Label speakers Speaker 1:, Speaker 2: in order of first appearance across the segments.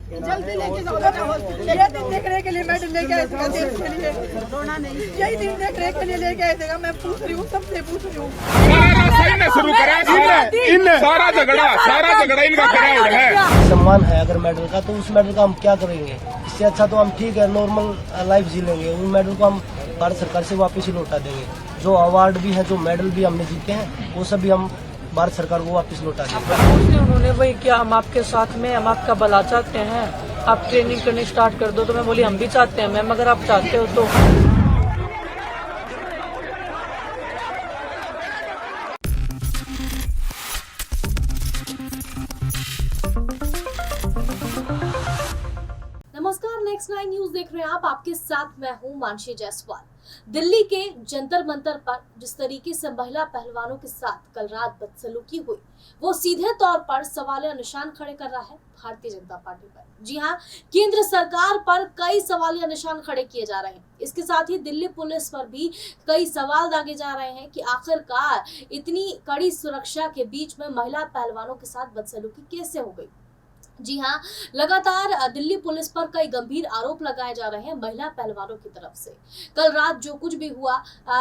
Speaker 1: जल्दी लेके जाओ ना हॉस्पिटल। ये दिन देखने के लिए मेडल लेके आए थे देश के लिए, रोना नहीं, यही दिन देखने के लिए लेके आए थे। मैं पूछ रही हूँ, सबसे पूछ रही हूँ।
Speaker 2: शुरू करा सारा झगड़ा इनका खड़ा है।
Speaker 3: सम्मान है अगर मेडल का, तो उस मेडल का हम क्या करेंगे? इससे अच्छा तो हम ठीक है नॉर्मल लाइफ जी लेंगे। उस मेडल को हम भारत सरकार से वापस ही लौटा देंगे। जो अवार्ड भी है, जो मेडल भी हमने जीते हैं, वो सभी हम भारत सरकार को वापस लौटा देंगे।
Speaker 4: उन्होंने वही किया, हम आपके साथ में, हम आपका भला चाहते हैं, आप ट्रेनिंग करनी स्टार्ट कर दो। तो मैं बोली हम भी चाहते हैं मैम, अगर आप चाहते हो तो।
Speaker 5: नमस्कार, नेक्स्ट 9 न्यूज देख रहे हैं आप। आपके साथ मैं हूं मानसी जायसवाल। दिल्ली के जंतर मंतर पर जिस तरीके से महिला पहलवानों के साथ कल रात बदसलूकी हुई, वो सीधे तौर पर सवालिया निशान खड़े कर रहा है भारतीय जनता पार्टी पर। जी हां, केंद्र सरकार पर कई सवालिया निशान खड़े किए जा रहे हैं। इसके साथ ही दिल्ली पुलिस पर भी कई सवाल दागे जा रहे हैं कि आखिरकार इतनी कड़ी सुरक्षा के बीच में महिला पहलवानों के साथ बदसलूकी कैसे हो गई। जी हां, लगातार दिल्ली पुलिस पर कई गंभीर आरोप लगाए जा रहे हैं महिला पहलवानों की तरफ से। कल रात जो कुछ भी हुआ,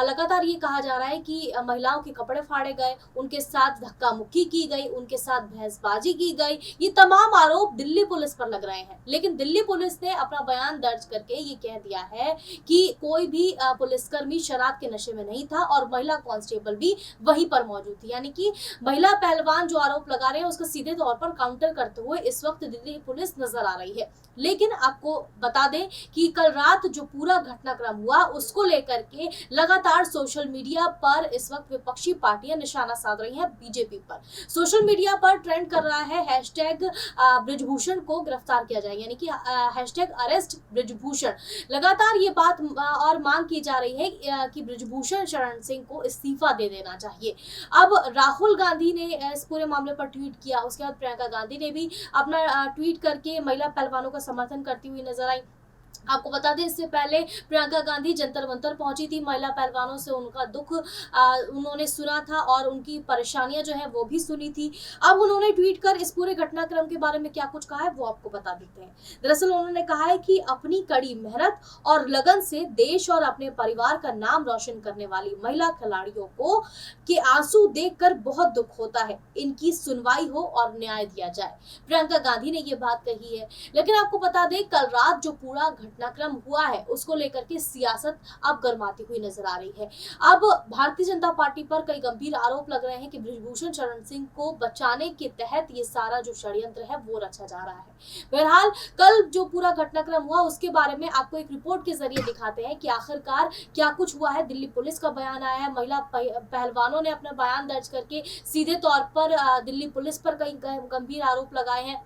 Speaker 5: लगातार ये कहा जा रहा है कि महिलाओं के कपड़े फाड़े गए, उनके साथ धक्का मुक्की की गई, उनके साथ बहसबाजी की गई। ये तमाम आरोप दिल्ली पुलिस पर लग रहे हैं। लेकिन दिल्ली पुलिस ने अपना बयान दर्ज करके ये कह दिया है कि कोई भी पुलिसकर्मी शराब के नशे में नहीं था और महिला कांस्टेबल भी वहीं पर मौजूद थी। यानी कि महिला पहलवान जो आरोप लगा रहे हैं उसका सीधे तौर पर काउंटर करते हुए इस वक्त दिल्ली पुलिस नजर आ रही है। लेकिन आपको बता दें कि कल रात जो पूरा घटनाक्रम हुआ उसको लेकर के लगातार सोशल मीडिया पर इस वक्त विपक्षी पार्टियां निशाना साध रही हैं बीजेपी पर। सोशल मीडिया पर ट्रेंड कर रहा है हैशटैग ब्रिजभूषण को गिरफ्तार किया जाए, यानी कि हैशटैग अरेस्ट ब्रिजभूषण। लगातार ये बात और मांग की जा रही है कि ब्रिजभूषण शरण सिंह को इस्तीफा दे देना चाहिए। अब राहुल गांधी ने इस पूरे मामले पर ट्वीट किया, उसके बाद प्रियंका गांधी ने भी अपना ट्वीट करके महिला पहलवानों का समर्थन करती हुई नजर आई। आपको बता दें, इससे पहले प्रियंका गांधी जंतर मंतर पहुंची थी, महिला पहलवानों से उनका दुख उन्होंने सुना था और उनकी परेशानियां जो है वो भी सुनी थी। अब उन्होंने ट्वीट कर इस पूरे घटनाक्रम के बारे में क्या कुछ कहा है वो आपको बता देते हैं। दरअसल उन्होंने कहा है कि अपनी कड़ी मेहनत और लगन से देश और अपने परिवार का नाम रोशन करने वाली महिला खिलाड़ियों को के आंसू देखकर बहुत दुख होता है। इनकी सुनवाई हो और न्याय दिया जाए। प्रियंका गांधी ने ये बात कही है। लेकिन आपको बता दें, कल रात जो पूरा घटनाक्रम हुआ है उसको लेकर के सियासत अब गर्माती हुई नजर आ रही है। अब भारतीय जनता पार्टी पर कई गंभीर आरोप लग रहे हैं कि ब्रिजभूषण शरण सिंह को बचाने के तहत ये सारा जो षड्यंत्र है वो रचा जा रहा है। बहरहाल कल जो पूरा घटनाक्रम हुआ उसके बारे में आपको एक रिपोर्ट के जरिए दिखाते हैं कि आखिरकार क्या कुछ हुआ है। दिल्ली पुलिस का बयान आया है, महिला पहलवानों ने अपना बयान दर्ज करके सीधे तौर पर दिल्ली पुलिस पर कई गंभीर आरोप लगाए हैं।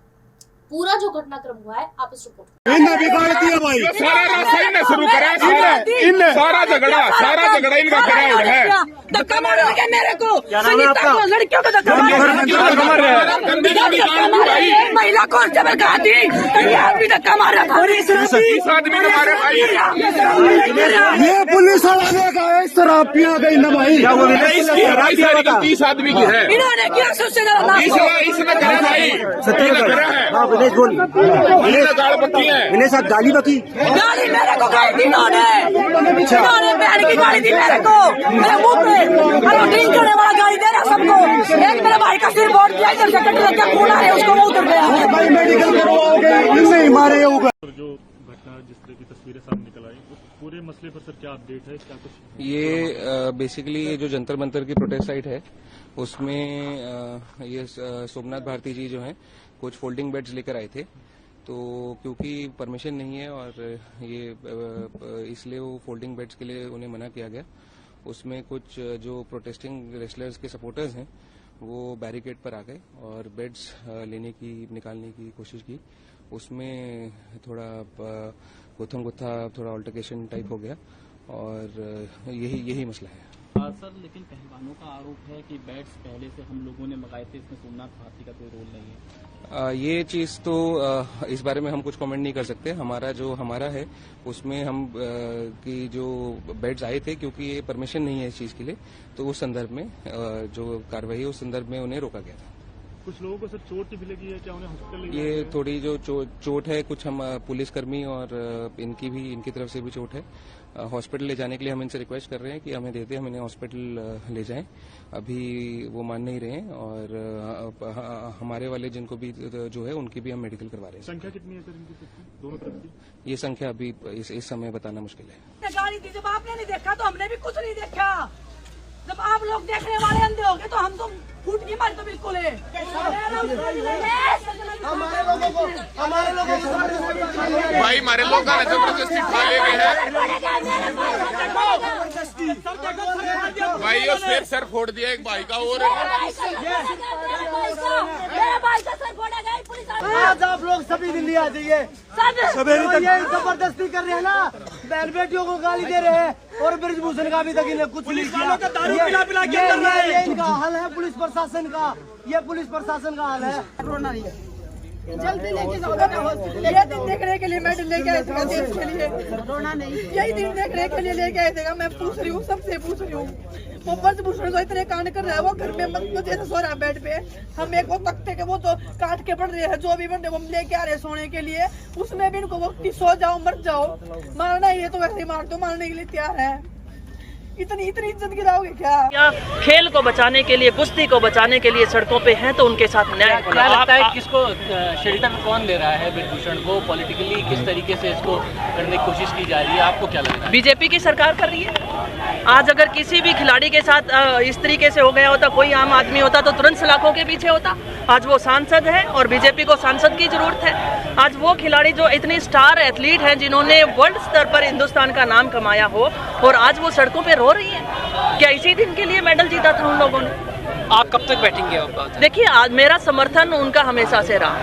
Speaker 5: पूरा जो घटनाक्रम हुआ है आप इस रिपोर्ट
Speaker 2: बिगाड़ दिया भाई, शुरू करा सारा झगड़ा इनका खड़ा है।
Speaker 4: धक्का मारोगे मेरे को?
Speaker 3: क्या नाम है आपका?
Speaker 4: लड़कियों को धक्का मार रहे हैं। महिला कांस्टेबल कहा थी, भी धक्का मार रहा था।
Speaker 2: 30 आदमी ने मारे भाई।
Speaker 3: ये पुलिस वाला का इस तरह पिया गई ना भाई।
Speaker 2: 30 आदमी की है,
Speaker 4: इन्होंने किया
Speaker 2: इसने करा भाई,
Speaker 3: इन्हें साथ गाली बकी,
Speaker 4: गाड़ी मेरे को गाड़ी दी इन्होंने बहन की गाड़ी दी मेरे को, मेरे मुंह पे ड्रिंक करने वाला गाड़ी दे रहा सबको। एक मेरे भाई का सिर बोर्ड किया, इधर से कट लग गया, खून आ रहा है उसको, वो उतर गया भाई। मेडिकल करवाओगे, इनसे मारे होगा।
Speaker 6: जो घटना जिस तरह की तस्वीरें सामने निकल आई, उस पूरे मसले पर सर क्या अपडेट है, क्या कुछ?
Speaker 7: ये बेसिकली जो जंतर मंतर की प्रोटेस्ट साइट है उसमें ये सोमनाथ भारती जी जो हैं कुछ फोल्डिंग बेड्स लेकर आए थे। तो क्योंकि परमिशन नहीं है और ये इसलिए वो फोल्डिंग बेड्स के लिए उन्हें मना किया गया। उसमें कुछ जो प्रोटेस्टिंग रेसलर्स के सपोर्टर्स हैं वो बैरिकेड पर आ गए और बेड्स निकालने की कोशिश की। उसमें थोड़ा गुत्थम गुत्था, थोड़ा ऑल्टरकेशन टाइप हो गया और यही मसला है।
Speaker 8: सर, लेकिन पहलवानों का आरोप है कि बैट्स पहले से हम लोगों ने मंगाए थे, इसमें सोमनाथ भारती का कोई रोल नहीं है।
Speaker 7: ये चीज तो इस बारे में हम कुछ कमेंट नहीं कर सकते। हमारा है उसमें हम कि जो बेड्स आए थे, क्योंकि ये परमिशन नहीं है इस चीज के लिए, तो उस संदर्भ में जो कार्रवाई है उस संदर्भ में उन्हें रोका गया था।
Speaker 6: कुछ लोगों को सर चोट भी लगी है, क्या उन्हें हॉस्पिटल
Speaker 7: ये थोड़ी जो चोट है, कुछ हम पुलिसकर्मी और इनकी तरफ से भी चोट है। हॉस्पिटल ले जाने के लिए हम इनसे रिक्वेस्ट कर रहे हैं कि हमें दे दें, हम इन्हें हॉस्पिटल ले जाएं। अभी वो मान नहीं रहे हैं और हमारे वाले जिनको भी जो है उनकी भी हम मेडिकल करवा रहे हैं।
Speaker 6: संख्या कितनी है सर इनकी दोनों तरफ की?
Speaker 7: ये संख्या अभी इस समय बताना मुश्किल है।
Speaker 4: गाड़ी थी, जब आपने नहीं देखा तो हमने भी कुछ नहीं देखा। जब आप लोग देखने वाले अंधे हो गए तो हम तो फूट की मारी तो बिल्कुल है।
Speaker 3: हमारे लोगों को
Speaker 2: भाई हमारे लोग जबरदस्ती खा ले गए हैं भाई, और फिर सर फोड़ दिया एक भाई का। और
Speaker 3: आज आप लोग सभी दिल्ली आ जाइए। ये जबरदस्ती कर रहे हैं ना, बहन बेटियों को गाली दे रहे हैं और ब्रिजभूषण का अभी तक इन्हें कुछ नहीं किया। ये इनका हाल है पुलिस प्रशासन का, ये पुलिस प्रशासन का हाल है।
Speaker 1: रोना नहीं है, जल्दी लेके जाओ ना हॉस्पिटल। ये दिन देखने के लिए मेडल लेके आए थे देश के लिए, रोना नहीं, यही दिन देखने के लिए लेके आए थे। मैं पूछ रही हूँ, सबसे पूछ रही हूँ। वो ब्रिजभूषण तो इतने कांड कर रहा है, वो घर में जैसे सो रहा है बेड पे। हम एक वो तख्ते के वो तो काट के पड़ रहे हैं, जो भी बंदे वो लेके आ रहे हैं सोने के लिए, उसमें भी इनको वो सो जाओ मर जाओ, मारना ही है तो वैसे ही मार दो, मारने के लिए तैयार है। इतनी इज्जत गिराओगे क्या?
Speaker 9: खेल को बचाने के लिए, कुश्ती को बचाने के लिए सड़कों पे हैं तो उनके साथ न्याय होना।
Speaker 8: क्या लगता है किसको शेल्टर कौन दे रहा है ब्रिजभूषण को? पॉलिटिकली किस तरीके से इसको करने की कोशिश की जा रही है, आपको क्या लगता है?
Speaker 9: बीजेपी की सरकार कर रही है। आज अगर किसी भी खिलाड़ी के साथ इस तरीके से हो गया होता, कोई आम आदमी होता तो तुरंत सलाखों के पीछे होता। आज वो सांसद है और बीजेपी को सांसद की जरूरत है। आज वो खिलाड़ी जो इतने स्टार एथलीट हैं, जिन्होंने वर्ल्ड स्तर पर हिंदुस्तान का नाम कमाया हो, और आज वो सड़कों पे रो रही है। क्या इसी दिन के लिए मेडल जीता था उन लोगों ने?
Speaker 8: आप कब तक बैठेंगे?
Speaker 9: देखिए, आज मेरा समर्थन उनका हमेशा से रहा।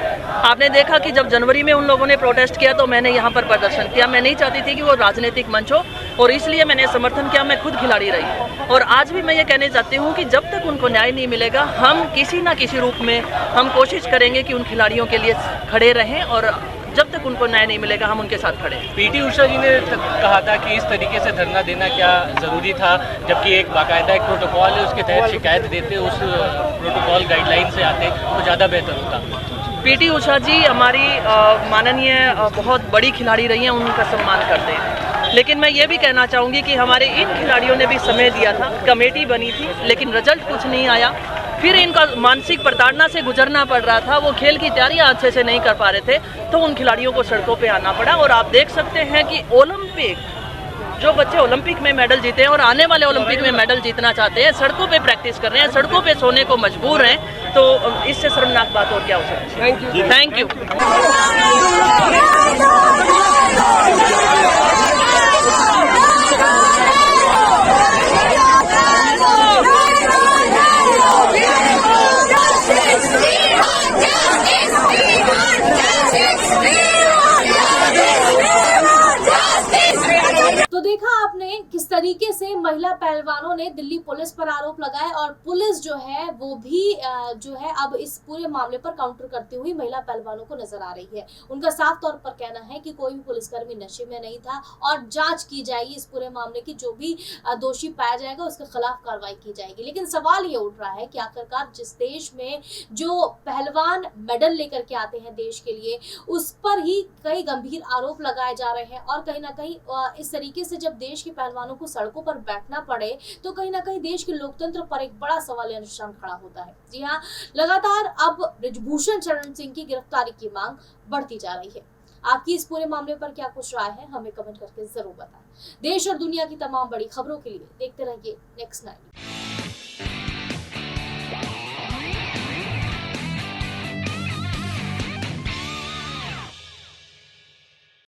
Speaker 9: आपने देखा कि जब जनवरी में उन लोगों ने प्रोटेस्ट किया तो मैंने यहाँ पर प्रदर्शन किया। मैं नहीं चाहती थी कि वो राजनीतिक मंच हो और इसलिए मैंने समर्थन किया। मैं खुद खिलाड़ी रही और आज भी मैं ये कहने चाहती हूँ कि जब तक उनको न्याय नहीं मिलेगा, हम किसी ना किसी रूप में हम कोशिश करेंगे कि उन खिलाड़ियों के लिए खड़े रहें और जब तक उनको न्याय नहीं मिलेगा हम उनके साथ खड़े हैं।
Speaker 8: पीटी उषा जी ने कहा था कि इस तरीके से धरना देना क्या जरूरी था, जबकि एक बाकायदा एक प्रोटोकॉल है, उसके तहत शिकायत देते, उस प्रोटोकॉल गाइडलाइन से आते तो ज़्यादा बेहतर होता।
Speaker 9: पीटी उषा जी हमारी माननीय बहुत बड़ी खिलाड़ी रही हैं, उनका सम्मान करते हैं। लेकिन मैं ये भी कहना चाहूँगी कि हमारे इन खिलाड़ियों ने भी समय दिया था, कमेटी बनी थी, लेकिन रिजल्ट कुछ नहीं आया। फिर इनका मानसिक प्रताड़ना से गुजरना पड़ रहा था, वो खेल की तैयारियां अच्छे से नहीं कर पा रहे थे, तो उन खिलाड़ियों को सड़कों पे आना पड़ा। और आप देख सकते हैं कि ओलंपिक, जो बच्चे ओलंपिक में मेडल जीते हैं और आने वाले ओलंपिक में मेडल जीतना चाहते हैं, सड़कों पे प्रैक्टिस कर रहे हैं, सड़कों पे सोने को मजबूर हैं। तो इससे शर्मनाक बात और क्या हो सकती है? Thank you.
Speaker 5: तो देखा आपने किस तरीके से महिला पहलवानों ने दिल्ली पुलिस पर आरोप लगाए और पुलिस जो है वो भी जो है अब इस पूरे मामले पर काउंटर करती हुई महिला पहलवानों को नजर आ रही है। उनका साफ तौर पर कहना है कि कोई भी पुलिसकर्मी नशे में नहीं था और जांच की जाएगी इस पूरे मामले की, जो भी दोषी पाया जाएगा उसके खिलाफ कार्रवाई की जाएगी। लेकिन सवाल ये उठ रहा है कि आखिरकार जिस देश में जो पहलवान मेडल लेकर के आते हैं देश के लिए, उस पर ही कई गंभीर आरोप लगाए जा रहे हैं और कहीं ना कहीं इस तरीके से जब देश के पहलवानों को सड़कों पर बैठना पड़े तो कहीं ना कहीं देश के लोकतंत्र पर एक बड़ा सवालिया निशान खड़ा होता है। जी हाँ, लगातार अब ब्रिजभूषण शरण सिंह की गिरफ्तारी की मांग बढ़ती जा रही है। आपकी इस पूरे मामले पर क्या कुछ राय है, हमें कमेंट करके जरूर बताएं। देश और दुनिया की तमाम बड़ी खबरों के लिए देखते रहिए नेक्स्ट 9।